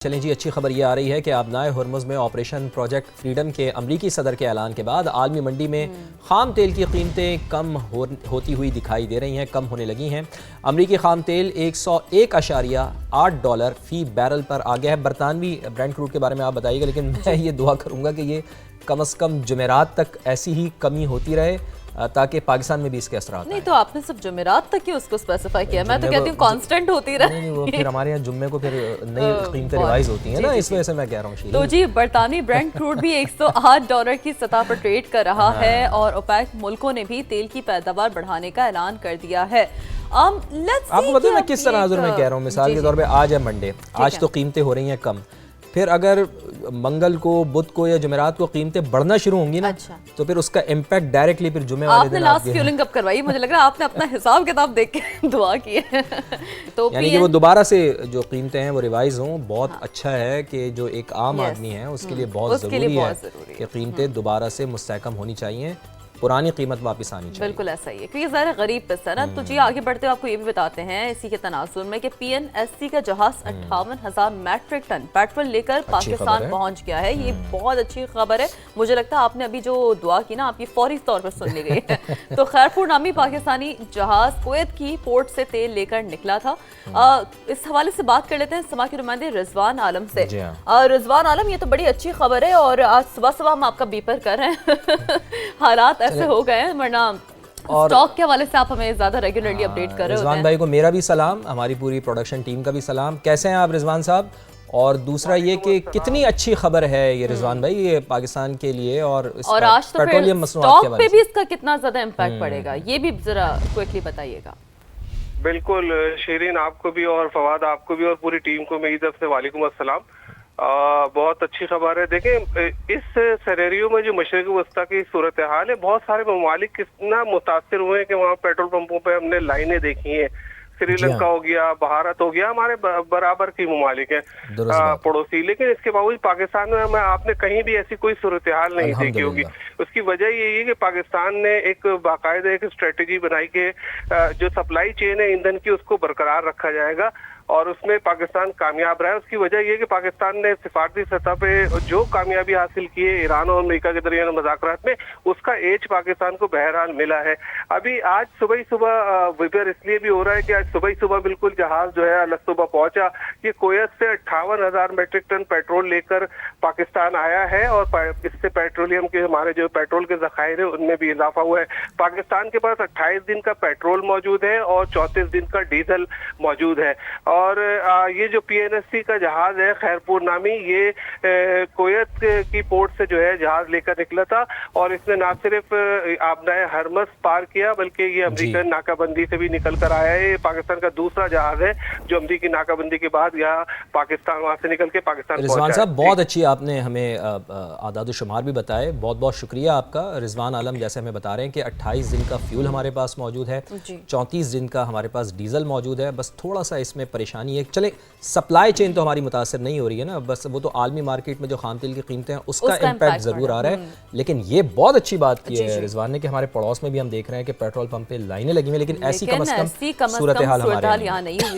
चलें जी, अच्छी खबर ये आ रही है कि आबनाए हुर्मुज़ में ऑपरेशन प्रोजेक्ट फ्रीडम के अमरीकी सदर के ऐलान के बाद आलमी मंडी में खाम तेल की कीमतें कम होती हुई दिखाई दे रही हैं, कम होने लगी हैं। अमरीकी खाम तेल $101.8 फ़ी बैरल पर आ गया है। बरतानवी ब्रेंट क्रूड के बारे में आप बताइएगा, लेकिन मैं ये दुआ करूँगा कि ये कम अज़ कम जुमेरात तक ऐसी ही कमी होती रहे ताकि पाकिस्तान में भी इसके असर नहीं। तो आपने सब जुमेरात तक ही उसको स्पेसिफाई किया, मैं तो कहती हूँ कांस्टेंट होती रहे। नहीं, वो फिर हमारे यहाँ जुम्मे को फिर नई कीमतें रिवाइज होती हैं ना, इस वजह से मैं कह रहा हूँ। तो जी, बरतानवी ब्रेंट क्रूड भी $108 की सतह पर ट्रेड कर रहा है और ओपेक मुल्कों ने भी तेल की पैदावार बढ़ाने का ऐलान कर दिया है। आपको पता है मैं किस तनाजुर में कह रहा हूँ। मिसाल के तौर पे आज है मंडे, आज तो कीमतें हो रही हैं कम, फिर अगर मंगल को, बुध को या जुमेरात को कीमतें बढ़ना शुरू होंगी ना, तो फिर उसका इम्पैक्ट डायरेक्टली फिर जुमे वाले दिन आपने लास्ट फ्यूलिंग कब करवाई? मुझे लग रहा है आपने अपना हिसाब किताब देख के दुआ की है। तो यानी कि वो दोबारा से जो कीमतें हैं वो रिवाइज हों। बहुत अच्छा है कि जो एक आम आदमी है उसके लिए बहुत ज़रूरी है कि कीमतें दोबारा से मुस्तहकम होनी चाहिए, पुरानी कीमत वापस आनी चाहिए। बिल्कुल ऐसा ही है, क्योंकि ज़रा गरीब किस्सा ना। तो जी, आगे बढ़ते हुए आपको ये भी बताते हैं इसी के तनाजुर में कि PNSC का जहाज 58,000 मैट्रिक टन पेट्रोल लेकर पाकिस्तान पहुंच गया है। ये बहुत अच्छी खबर है। मुझे लगता है आपने अभी जो दुआ की ना, आपकी फौरी तौर पर सुन ली गई है। तो खैरपुर नामी पाकिस्तानी जहाज कुवैत की पोर्ट से तेल लेकर निकला था। इस हवाले से बात कर लेते हैं समा के नुमाइंदे रिजवान आलम से। रिजवान आलम, ये तो बड़ी अच्छी खबर है और आज सुबह सुबह हम आपका बीपर कर रहे हैं। हालात ऐसे हो गए हैं, वरना स्टॉक के हवाले से आप हमें ज्यादा रेगुलरली अपडेट कर रहे हैं। रिजवान भाई को मेरा भी सलाम, हमारी पूरी प्रोडक्शन टीम का भी सलाम। कैसे हैं आप रिजवान साहब? और दूसरा ये कि कितनी अच्छी खबर है ये रिजवान भाई, ये पाकिस्तान के लिए और आज तो पेट्रोलियम स्टॉक पे भी इसका कितना ज्यादा इम्पैक्ट पड़ेगा, ये भी जरा क्विकली बताइएगा। बिल्कुल शीरीन, आपको भी और फवाद आपको भी और पूरी टीम को मेरी तरफ से वालेकुम अस्सलाम। बहुत अच्छी खबर है। देखें, इस सिनेरियो में जो मशरिक वस्ता की सूरत हाल है, बहुत सारे ममालिक कितना मुतासिर हुए हैं कि वहाँ पेट्रोल पंपों पे हमने लाइनें देखी हैं। श्रीलंका हो गया, भारत हो गया, हमारे बराबर की ममालिक है पड़ोसी। लेकिन इसके बावजूद पाकिस्तान में आपने कहीं भी ऐसी कोई सूरत हाल नहीं देखी होगी। उसकी वजह यही है कि पाकिस्तान ने एक बाकायदा एक स्ट्रेटेजी बनाई कि जो सप्लाई चेन है ईंधन की, उसको बरकरार रखा जाएगा और उसमें पाकिस्तान कामयाब रहा है। उसकी वजह यह कि पाकिस्तान ने सिफारती सतह पे जो कामयाबी हासिल की है ईरान और अमेरिका के दरमियान मुज़ाकरात में, उसका एज पाकिस्तान को बहरहाल मिला है। अभी आज सुबह ही सुबह विपर इसलिए भी हो रहा है कि आज सुबह ही सुबह बिल्कुल जहाज जो है अलग सुबह पहुंचा। ये कुवैत से 58,000 मेट्रिक टन पेट्रोल लेकर पाकिस्तान आया है और इससे पेट्रोलियम के हमारे जो पेट्रोल के जखायर है उनमें भी इजाफा हुआ है। पाकिस्तान के पास 28 दिन का पेट्रोल मौजूद है और 34 दिन का डीजल मौजूद है। और ये जो PNSC का जहाज है खैरपुर नामी, ये कुवैत की पोर्ट से जो है जहाज लेकर निकला था और इसने ना सिर्फ आबनाए हरमस पार किया बल्कि ये अमेरिकन नाकाबंदी से भी निकल कर आया है। ये पाकिस्तान का दूसरा जहाज है जो अमेरिकी नाकाबंदी के बाद यहाँ पाकिस्तान वहां से निकल के पाकिस्तान रिजवान साहब, बहुत अच्छी आपने हमें आदाद शुमार भी बताए, बहुत बहुत शुक्रिया आपका। रिजवान आलम जैसे हमें बता रहे हैं कि 28 दिन का फ्यूल हमारे पास मौजूद है, 34 दिन का हमारे पास डीजल मौजूद है। बस थोड़ा सा इसमें परेशानी है, चले सप्लाई चेन तो हमारी मुतासर नहीं हो रही है ना, बस वो तो आलमी मार्केट में जो खाम तेल की कीमतें हैं उसका इम्पैक्ट जरूर आ रहा है। लेकिन ये बहुत अच्छी बात की है रिजवान ने कि हमारे पड़ोस में भी हम देख रहे हैं कि पेट्रोल पंप पे लाइनें लगी हुई, लेकिन ऐसी कम अज कम सूरत हाल हमारे यहाँ नहीं हुई।